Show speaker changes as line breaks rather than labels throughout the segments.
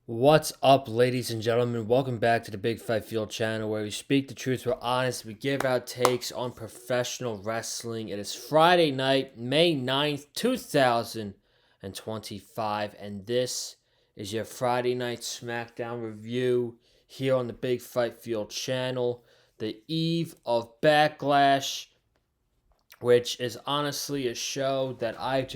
What's up, ladies and gentlemen? Welcome back to the Big Fight Field channel where we speak the truth, we're honest, we give our takes on professional wrestling. It is Friday night, May 9th, 2025, and this is your Friday night Smackdown review here on the Big Fight Field channel. The eve of Backlash, which is honestly a show that I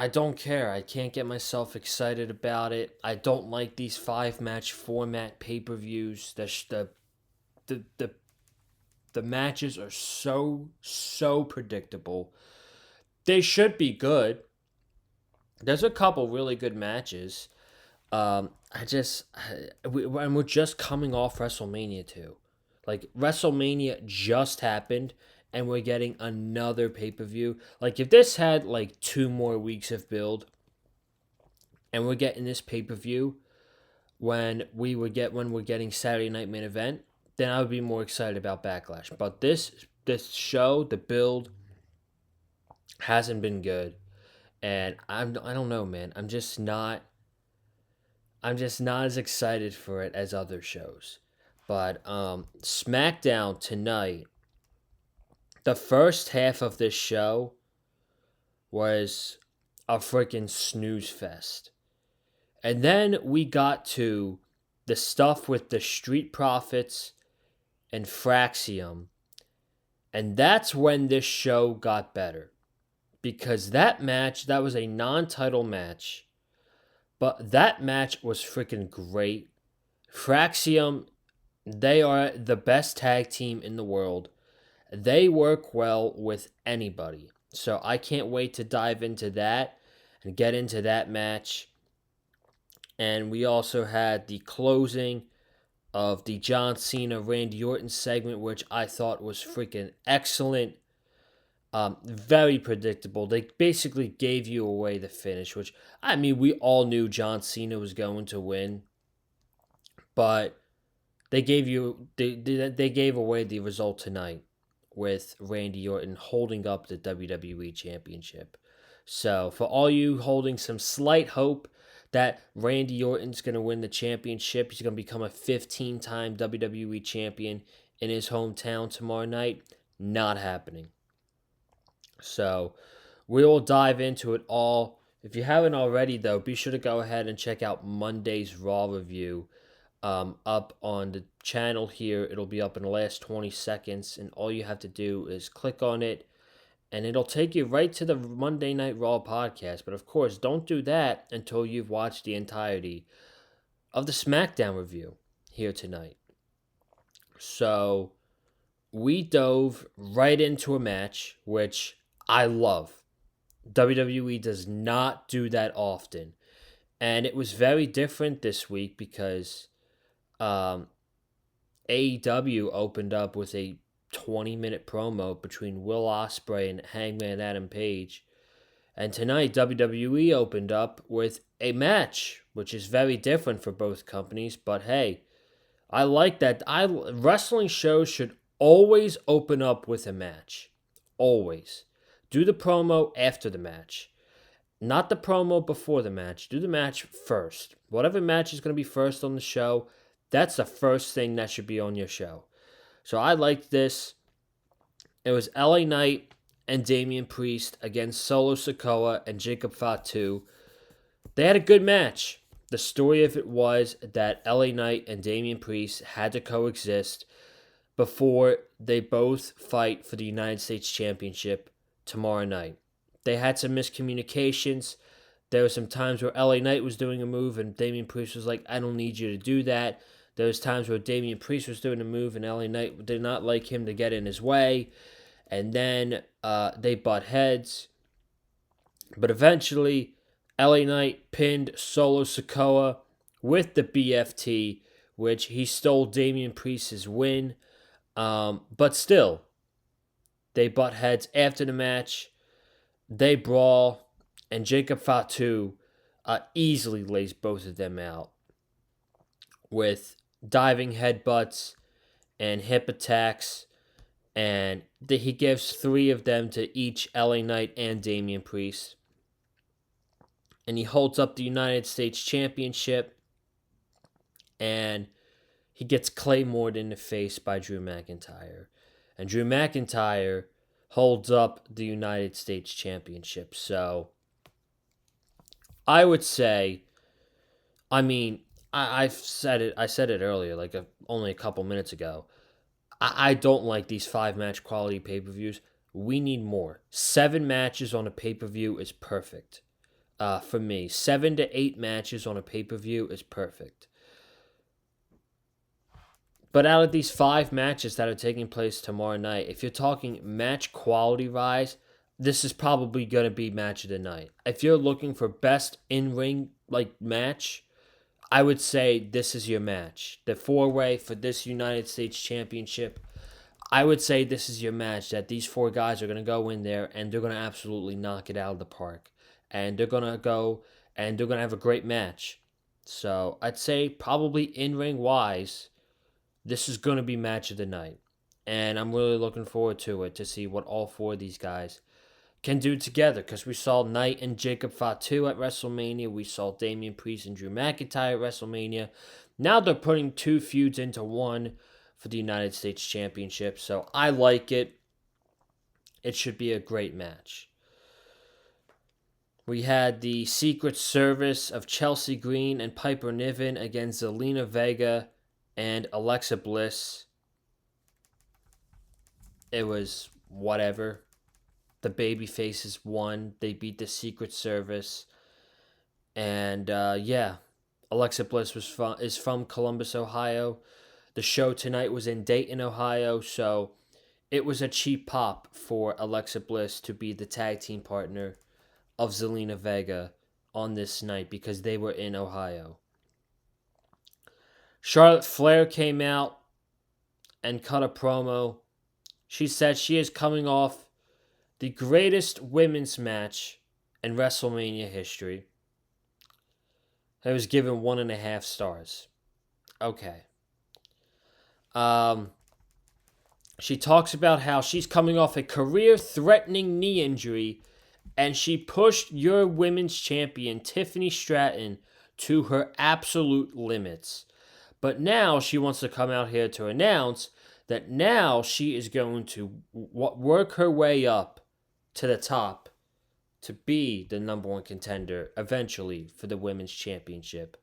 don't care. I can't get myself excited about it. I don't like these five match format pay per views. The, the the matches are so predictable. They should be good. There's a couple really good matches. And we're just coming off WrestleMania too. Like WrestleMania just happened, and we're getting another pay per view. Like if this had like 2 more weeks of build, and we're getting this pay per view when we're getting Saturday Night Main Event, then I would be more excited about Backlash. But this show, the build hasn't been good, and I don't know, man. I'm just not as excited for it as other shows. But SmackDown tonight, the first half of this show was a freaking snooze fest. And then we got to the stuff with the Street Profits and Fraxium. And that's when this show got better. Because that match, that was a non-title match. But that match was freaking great. Fraxium, they are the best tag team in the world. They work well with anybody. So I can't wait to dive into that and get into that match. And we also had the closing of the John Cena Randy Orton segment, which I thought was freaking excellent. Very predictable. They basically gave you away the finish, which, I mean, we all knew John Cena was going to win, but they gave away the result tonight with Randy Orton holding up the WWE Championship. So for all you holding some slight hope that Randy Orton's going to win the championship, he's going to become a 15-time WWE champion in his hometown tomorrow night, not happening. So we'll dive into it all. If you haven't already, though, be sure to go ahead and check out Monday's Raw review up on the channel here. It'll be up in the last 20 seconds, and all you have to do is click on it, and it'll take you right to the Monday Night Raw podcast. But of course, don't do that until you've watched the entirety of the SmackDown review here tonight. So we dove right into a match, which I love. WWE does not do that often. And it was very different this week because AEW opened up with a 20-minute promo between Will Ospreay and Hangman Adam Page. And tonight, WWE opened up with a match, which is very different for both companies. But hey, I like that. Wrestling shows should always open up with a match. Always. Do the promo after the match. Not the promo before the match. Do the match first. Whatever match is going to be first on the show, that's the first thing that should be on your show. So I liked this. It was LA Knight and Damian Priest against Solo Sikoa and Jacob Fatu. They had a good match. The story of it was that LA Knight and Damian Priest had to coexist before they both fight for the United States Championship tomorrow night. They had some miscommunications. There were some times where LA Knight was doing a move and Damian Priest was like, I don't need you to do that. There was times where Damian Priest was doing a move and LA Knight did not like him to get in his way. And then they butt heads. But eventually, LA Knight pinned Solo Sikoa with the BFT, which he stole Damian Priest's win. But still, they butt heads after the match. They brawl, and Jacob Fatu easily lays both of them out with diving headbutts and hip attacks, and he gives 3 of them to each LA Knight and Damian Priest. and he holds up the United States Championship, and he gets claymored in the face by Drew McIntyre. And Drew McIntyre holds up the United States Championship. So I would say, I mean, I've said it. I said it earlier, like only a couple minutes ago. I don't like these 5-match quality pay-per-views. We need more. 7 matches on a pay-per-view is perfect. For me, 7 to 8 matches on a pay-per-view is perfect. But out of these 5 matches that are taking place tomorrow night, if you're talking match quality rise, this is probably going to be match of the night. If you're looking for best in-ring match, I would say this is your match. The 4-way for this United States Championship, I would say this is your match, that these 4 guys are going to go in there and they're going to absolutely knock it out of the park. And they're going to go and they're going to have a great match. So I'd say probably in-ring wise, this is going to be match of the night. And I'm really looking forward to it, to see what all 4 of these guys can do together. Because we saw Knight and Jacob Fatu at WrestleMania. We saw Damian Priest and Drew McIntyre at WrestleMania. Now they're putting 2 feuds into one for the United States Championship. So I like it. It should be a great match. We had the Secret Service of Chelsea Green and Piper Niven against Zelina Vega and Alexa Bliss. It was whatever. The babyfaces won. They beat the Secret Service. And yeah, Alexa Bliss is from Columbus, Ohio. The show tonight was in Dayton, Ohio. So it was a cheap pop for Alexa Bliss to be the tag team partner of Zelina Vega on this night because they were in Ohio. Charlotte Flair came out and cut a promo. She said she is coming off the greatest women's match in WrestleMania history. It was given 1.5 stars. Okay. She talks about how she's coming off a career-threatening knee injury, and she pushed your women's champion, Tiffany Stratton, to her absolute limits. But now she wants to come out here to announce that now she is going to work her way up to the top to be the number 1 contender eventually for the women's championship.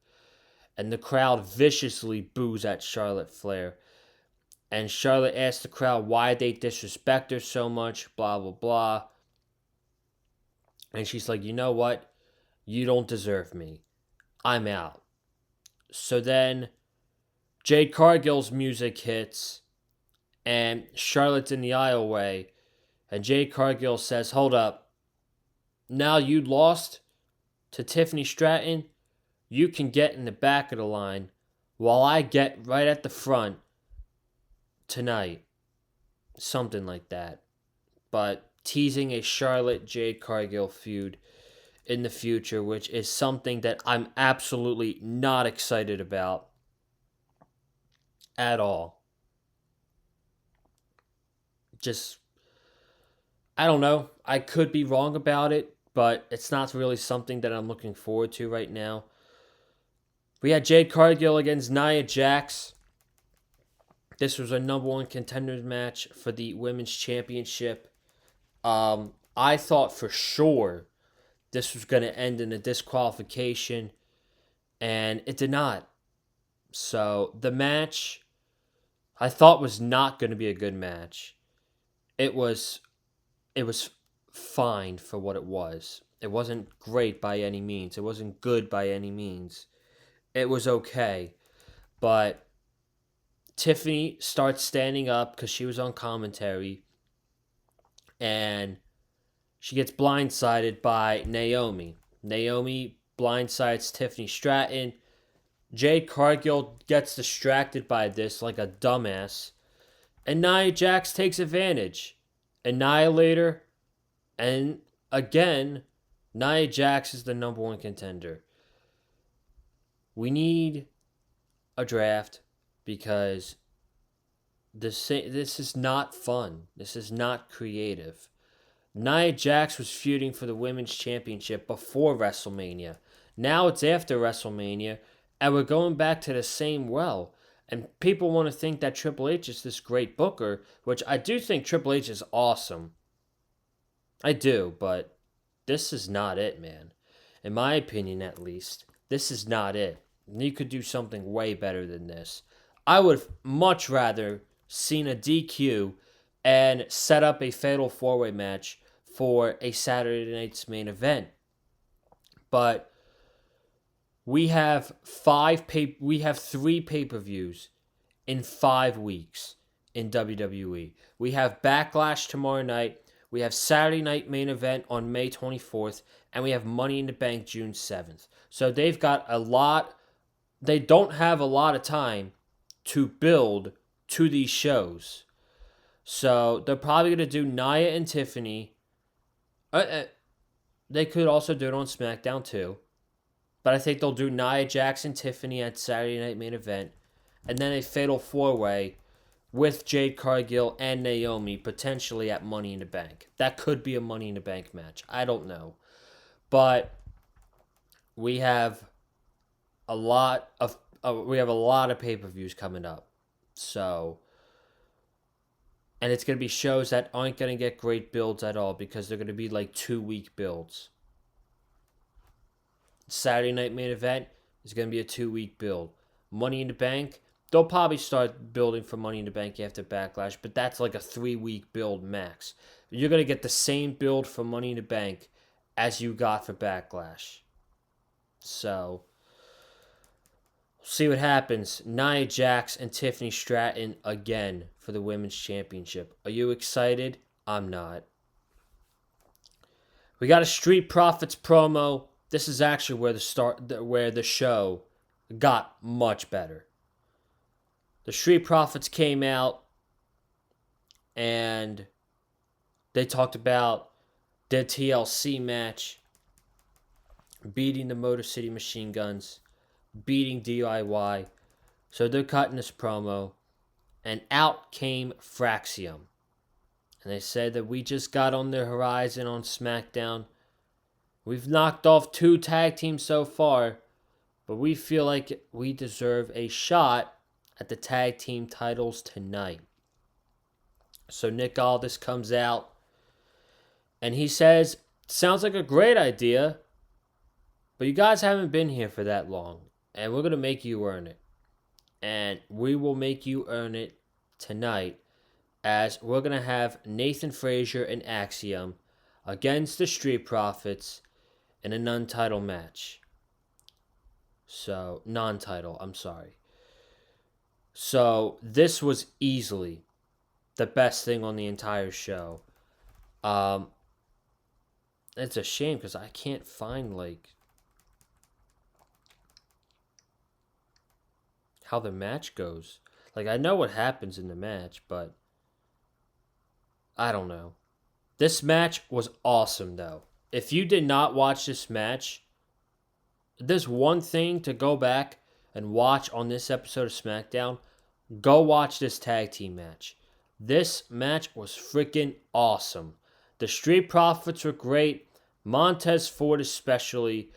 And the crowd viciously boos at Charlotte Flair. And Charlotte asks the crowd why they disrespect her so much, blah, blah, blah. And she's like, you know what? You don't deserve me. I'm out. So then Jade Cargill's music hits, and Charlotte's in the aisleway, and Jade Cargill says, hold up. Now you lost to Tiffany Stratton, you can get in the back of the line while I get right at the front tonight. Something like that. But teasing a Charlotte Jade Cargill feud in the future, which is something that I'm absolutely not excited about at all. Just, I don't know. I could be wrong about it, but it's not really something that I'm looking forward to right now. We had Jade Cargill against Nia Jax. This was a number 1 contenders match for the women's championship. I thought for sure this was going to end in a disqualification, and it did not. So the match I thought was not going to be a good match. It was fine for what it was. It wasn't great by any means. It wasn't good by any means. It was okay. But Tiffany starts standing up because she was on commentary, and she gets blindsided by Naomi. Naomi blindsides Tiffany Stratton. Jade Cargill gets distracted by this like a dumbass, and Nia Jax takes advantage. Annihilator, and again, Nia Jax is the number 1 contender. We need a draft because this is not fun. This is not creative. Nia Jax was feuding for the women's championship before WrestleMania. Now it's after WrestleMania, and we're going back to the same well. And people want to think that Triple H is this great booker, which I do think Triple H is awesome. I do, but this is not it, man. In my opinion, at least, this is not it. You could do something way better than this. I would much rather Cena DQ and set up a fatal four-way match for a Saturday night's main event. But we have three pay-per-views in 5 weeks in WWE. We have Backlash tomorrow night. We have Saturday night main event on May 24th, and we have Money in the Bank June 7th. So they've got a lot. They don't have a lot of time to build to these shows. So they're probably going to do Nia and Tiffany. They could also do it on SmackDown too. But I think they'll do Nia Jax and Tiffany at Saturday night main event. And then a fatal four-way with Jade Cargill and Naomi potentially at Money in the Bank. That could be a Money in the Bank match. I don't know. But we have a lot of pay-per-views coming up. So, and it's going to be shows that aren't going to get great builds at all because they're going to be like 2-week builds. Saturday night main event is going to be a 2-week build. Money in the Bank, they'll probably start building for Money in the Bank after Backlash, but that's like a 3-week build max. You're going to get the same build for Money in the Bank as you got for Backlash. So, see what happens. Nia Jax and Tiffany Stratton again for the Women's Championship. Are you excited? I'm not. We got a Street Profits promo. This is actually where the show got much better. The Street Profits came out and they talked about their TLC match, beating the Motor City Machine Guns, beating DIY. So they're cutting this promo, and out came Fraxium. And they said that we just got on the horizon on SmackDown. We've knocked off 2 tag teams so far, but we feel like we deserve a shot at the tag team titles tonight. So Nick Aldis comes out, and he says, sounds like a great idea, but you guys haven't been here for that long, and we're going to make you earn it. And we will make you earn it tonight, as we're going to have Nathan Frazier and Axiom against the Street Profits in a non-title match. So, non-title, I'm sorry. So, this was easily the best thing on the entire show. It's a shame because I can't find, how the match goes. I know what happens in the match, but I don't know. This match was awesome, though. If you did not watch this match, there's one thing to go back and watch on this episode of SmackDown. Go watch this tag team match. This match was freaking awesome. The Street Profits were great. Montez Ford especially.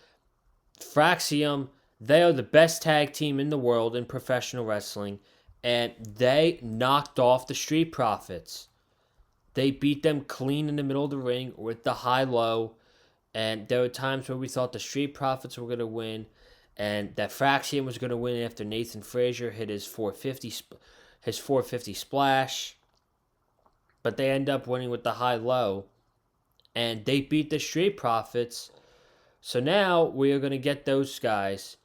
Fraxium, they are the best tag team in the world in professional wrestling. And they knocked off the Street Profits. They beat them clean in the middle of the ring with the high-low. And there were times where we thought the Street Profits were going to win. And that Fraxium was going to win after Nathan Frazier hit his 450 splash. But they end up winning with the high-low. And they beat the Street Profits. So now we are going to get those guys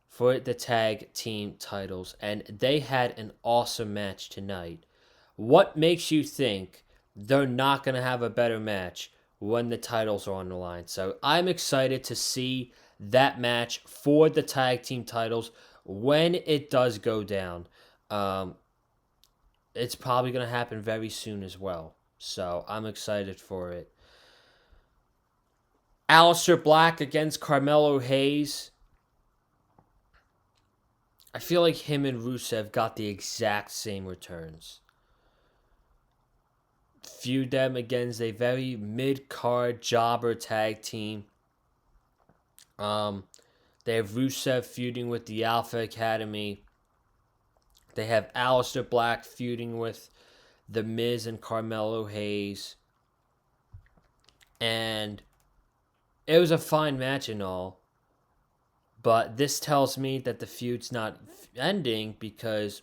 for the tag team titles. And they had an awesome match tonight. What makes you think they're not going to have a better match when the titles are on the line? So I'm excited to see that match for the tag team titles when it does go down. It's probably going to happen very soon as well. So I'm excited for it. Aleister Black against Carmelo Hayes. I feel like him and Rusev got the exact same returns. feud them against a very mid-card jobber tag team. They have Rusev feuding with the Alpha Academy. They have Aleister Black feuding with The Miz and Carmelo Hayes. And it was a fine match and all. But this tells me that the feud's not ending because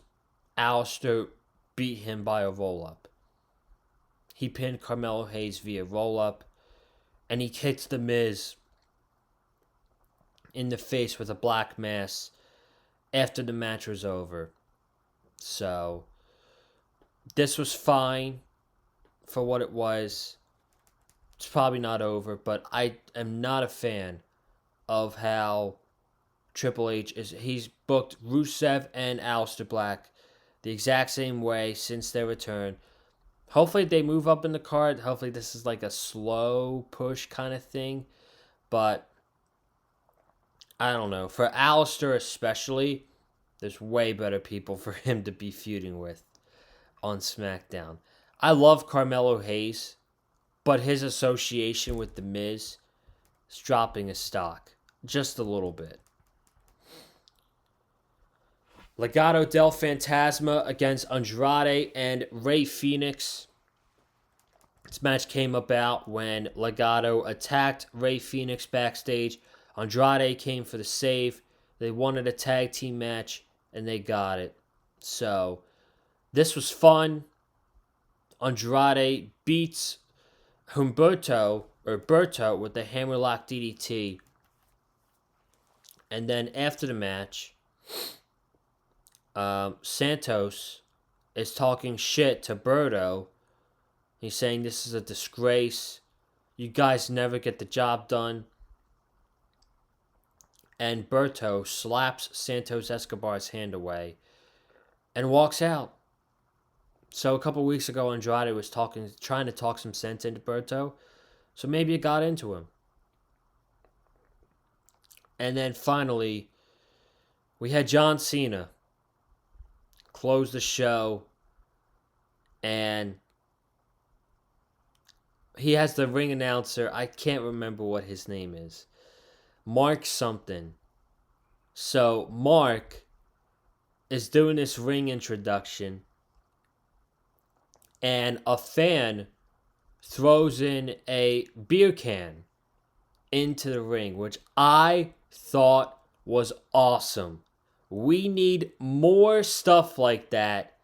Aleister beat him by a roll-up. He pinned Carmelo Hayes via roll-up. And he kicks The Miz in the face with a black mass after the match was over. So, this was fine for what it was. It's probably not over, but I am not a fan of how Triple H is. He's booked Rusev and Aleister Black the exact same way since their return. Hopefully they move up in the card. Hopefully this is like a slow push kind of thing. But I don't know. For Aleister especially, there's way better people for him to be feuding with on SmackDown. I love Carmelo Hayes, but his association with The Miz is dropping his stock just a little bit. Legado del Fantasma against Andrade and Rey Fenix. This match came about when Legado attacked Rey Fenix backstage. Andrade came for the save. They wanted a tag team match, and they got it. So, this was fun. Andrade beats Berto with the hammerlock DDT. And then after the match, Santos is talking shit to Berto. He's saying this is a disgrace. You guys never get the job done. And Berto slaps Santos Escobar's hand away and walks out. So a couple weeks ago, Andrade was trying to talk some sense into Berto. So maybe it got into him. And then finally, we had John Cena close the show. And he has the ring announcer. I can't remember what his name is. Mark something. So Mark is doing this ring introduction. And a fan throws in a beer can into the ring, which I thought was awesome. We need more stuff like that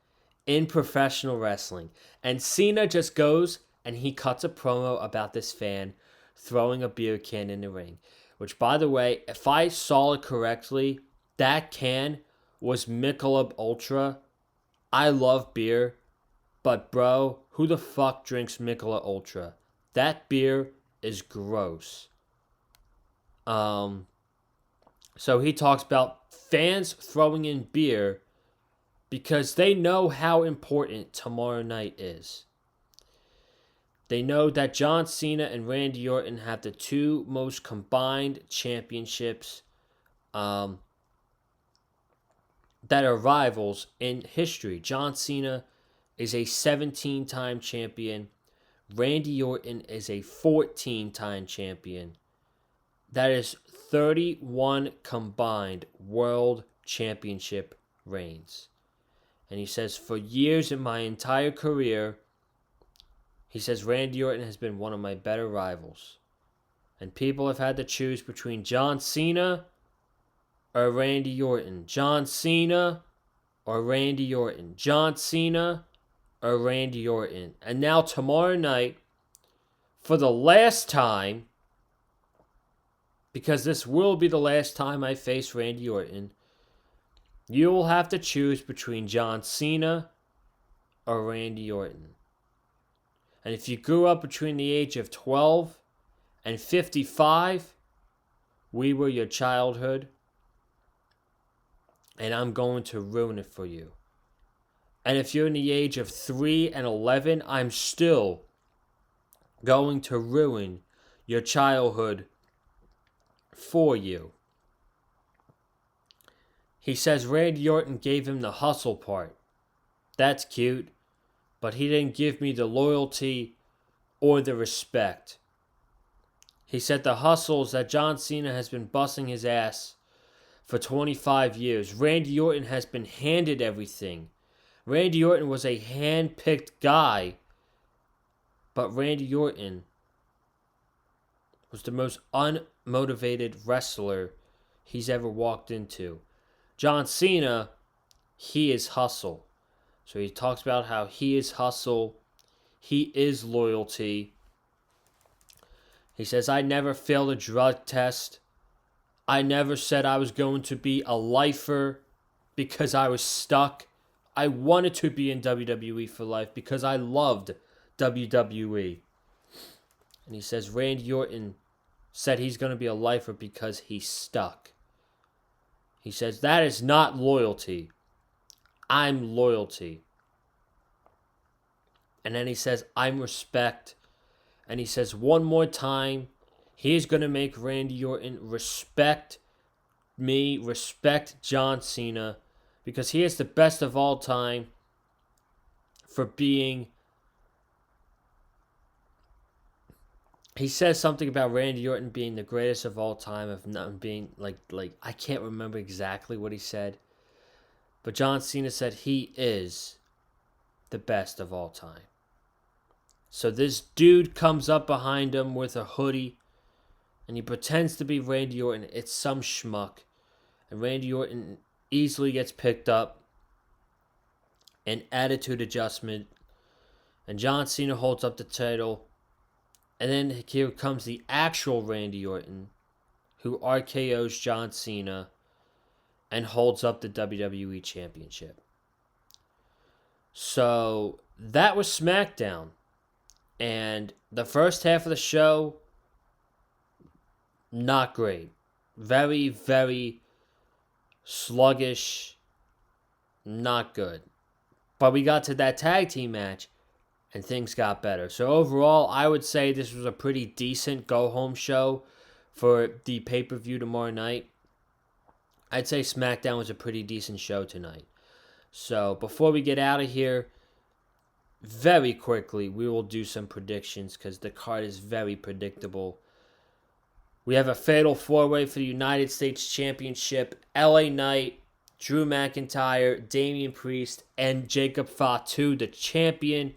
in professional wrestling. And Cena just goes and he cuts a promo about this fan throwing a beer can in the ring. Which, by the way, if I saw it correctly, that can was Michelob Ultra. I love beer. But bro, who the fuck drinks Michelob Ultra? That beer is gross. So he talks about fans throwing in beer because they know how important tomorrow night is. They know that John Cena and Randy Orton have the two most combined championships that are rivals in history. John Cena is a 17-time champion. Randy Orton is a 14-time champion. That is 31 combined world championship reigns. And he says, for years in my entire career, he says, Randy Orton has been one of my better rivals. And people have had to choose between John Cena or Randy Orton. John Cena or Randy Orton. John Cena or Randy Orton. And now tomorrow night, for the last time, because this will be the last time I face Randy Orton, you will have to choose between John Cena or Randy Orton. And if you grew up between the age of 12 and 55, we were your childhood. And I'm going to ruin it for you. And if you're in the age of 3 and 11, I'm still going to ruin your childhood for you. He says Randy Orton gave him the hustle part. That's cute. but he didn't give me the loyalty or the respect. He said the hustles that John Cena has been busting his ass for 25 years. Randy Orton has been handed everything. Randy Orton was a hand-picked guy, but Randy Orton was the most unmotivated wrestler he's ever walked into. John Cena, he is hustle. So he talks about how he is hustle, he is loyalty. He says, I never failed a drug test. I never said I was going to be a lifer because I was stuck. I wanted to be in WWE for life because I loved WWE. And he says Randy Orton said he's going to be a lifer because he's stuck. He says that is not loyalty. I'm loyalty. And then he says I'm respect. And he says one more time, he's going to make Randy Orton respect me, respect John Cena, because he is the best of all time for being... He says something about Randy Orton being the greatest of all time, of not being like I can't remember exactly what he said. But John Cena said he is the best of all time. So this dude comes up behind him with a hoodie, and he pretends to be Randy Orton. It's some schmuck. And Randy Orton easily gets picked up. An attitude adjustment. And John Cena holds up the title. And then here comes the actual Randy Orton, who RKO's John Cena and holds up the WWE Championship. So that was Smackdown. And the first half of the show, not great. Very, very sluggish. Not good. But we got to that tag team match, and things got better. So overall, I would say this was a pretty decent go-home show for the pay-per-view tomorrow night. I'd say SmackDown was a pretty decent show tonight. So before we get out of here, very quickly, we will do some predictions because the card is very predictable. We have a fatal four-way for the United States Championship. LA Knight, Drew McIntyre, Damian Priest, and Jacob Fatu, the champion.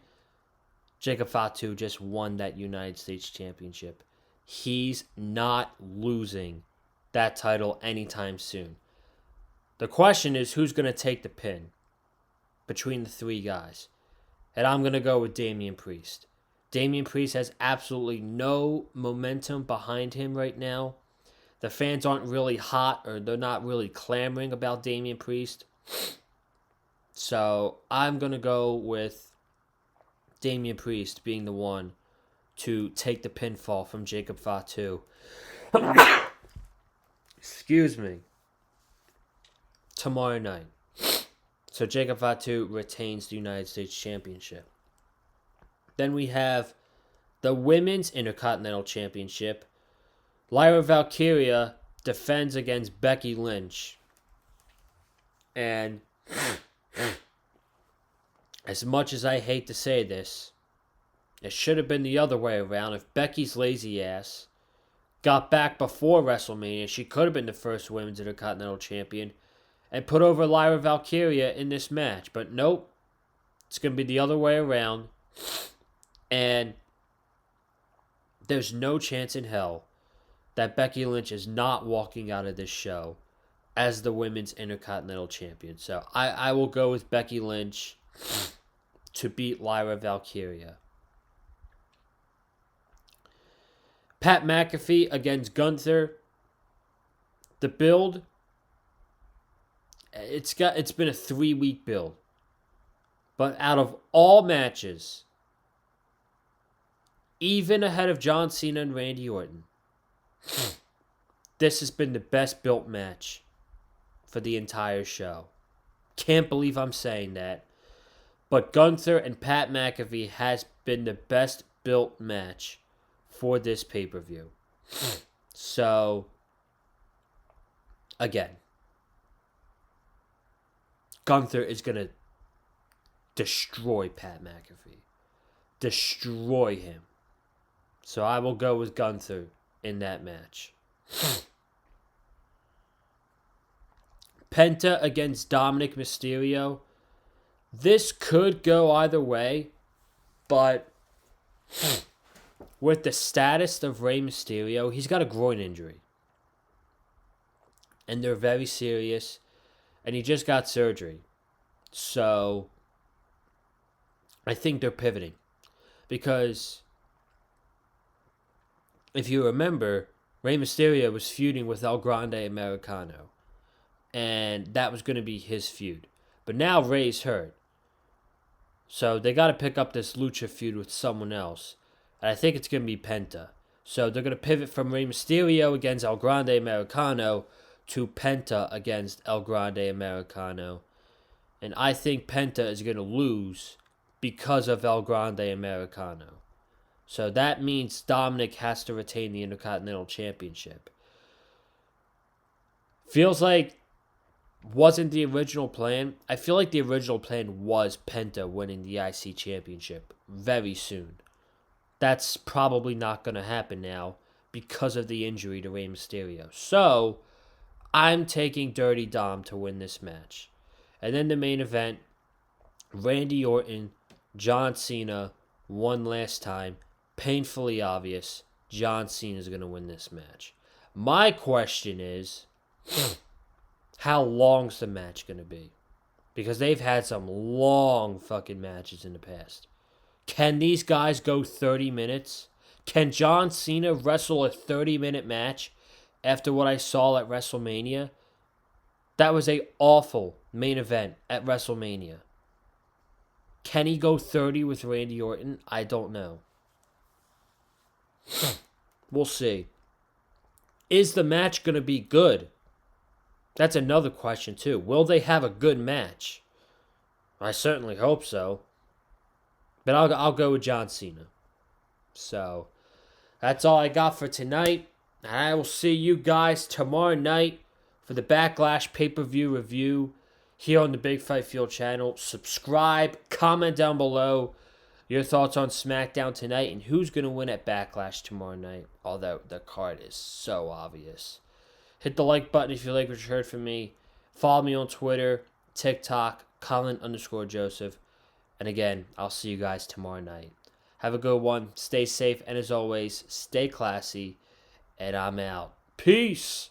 Jacob Fatu just won that United States Championship. He's not losing that title anytime soon. The question is, who's going to take the pin between the three guys? And I'm going to go with Damian Priest. Damian Priest has absolutely no momentum behind him right now. The fans aren't really hot, or they're not really clamoring about Damian Priest. So I'm going to go with Damian Priest being the one to take the pinfall from Jacob Fatu. Excuse me. Tomorrow night. So Jacob Fatu retains the United States Championship. Then we have the Women's Intercontinental Championship. Lyra Valkyria defends against Becky Lynch. And as much as I hate to say this, it should have been the other way around. If Becky's lazy ass got back before WrestleMania, she could have been the first Women's Intercontinental Champion and put over Lyra Valkyria in this match. But nope. It's going to be the other way around. And there's no chance in hell that Becky Lynch is not walking out of this show as the Women's Intercontinental Champion. So I will go with Becky Lynch to beat Lyra Valkyria. Pat McAfee against Gunther. The build, it's been a 3-week build. But out of all matches, even ahead of John Cena and Randy Orton, this has been the best built match for the entire show. Can't believe I'm saying that. But Gunther and Pat McAfee has been the best built match for this pay-per-view. So, again, Gunther is going to destroy Pat McAfee. Destroy him. So I will go with Gunther in that match. Penta against Dominic Mysterio. This could go either way, but with the status of Rey Mysterio, he's got a groin injury. And they're very serious, and he just got surgery. So I think they're pivoting. Because if you remember, Rey Mysterio was feuding with El Grande Americano. And that was going to be his feud. But now Rey's hurt. So they got to pick up this Lucha feud with someone else. And I think it's going to be Penta. So they're going to pivot from Rey Mysterio against El Grande Americano to Penta against El Grande Americano. And I think Penta is going to lose because of El Grande Americano. So that means Dominic has to retain the Intercontinental Championship. Feels like wasn't the original plan. I feel like the original plan was Penta winning the IC Championship very soon. That's probably not going to happen now because of the injury to Rey Mysterio. So, I'm taking Dirty Dom to win this match. And then the main event, Randy Orton, John Cena, one last time. Painfully obvious, John Cena is going to win this match. My question is, how long's the match going to be? Because they've had some long fucking matches in the past. Can these guys go 30 minutes? Can John Cena wrestle a 30-minute match after what I saw at WrestleMania? That was a awful main event at WrestleMania. Can he go 30 with Randy Orton? I don't know. We'll see. Is the match going to be good? That's another question, too. Will they have a good match? I certainly hope so. But I'll go with John Cena. So, that's all I got for tonight. And I will see you guys tomorrow night for the Backlash pay-per-view review here on the Big Fight Field channel. Subscribe, comment down below your thoughts on Smackdown tonight and who's going to win at Backlash tomorrow night. Although the card is so obvious. Hit the like button if you like what you heard from me. Follow me on Twitter, TikTok, Colin_Joseph. And again, I'll see you guys tomorrow night. Have a good one. Stay safe. And as always, stay classy. And I'm out. Peace.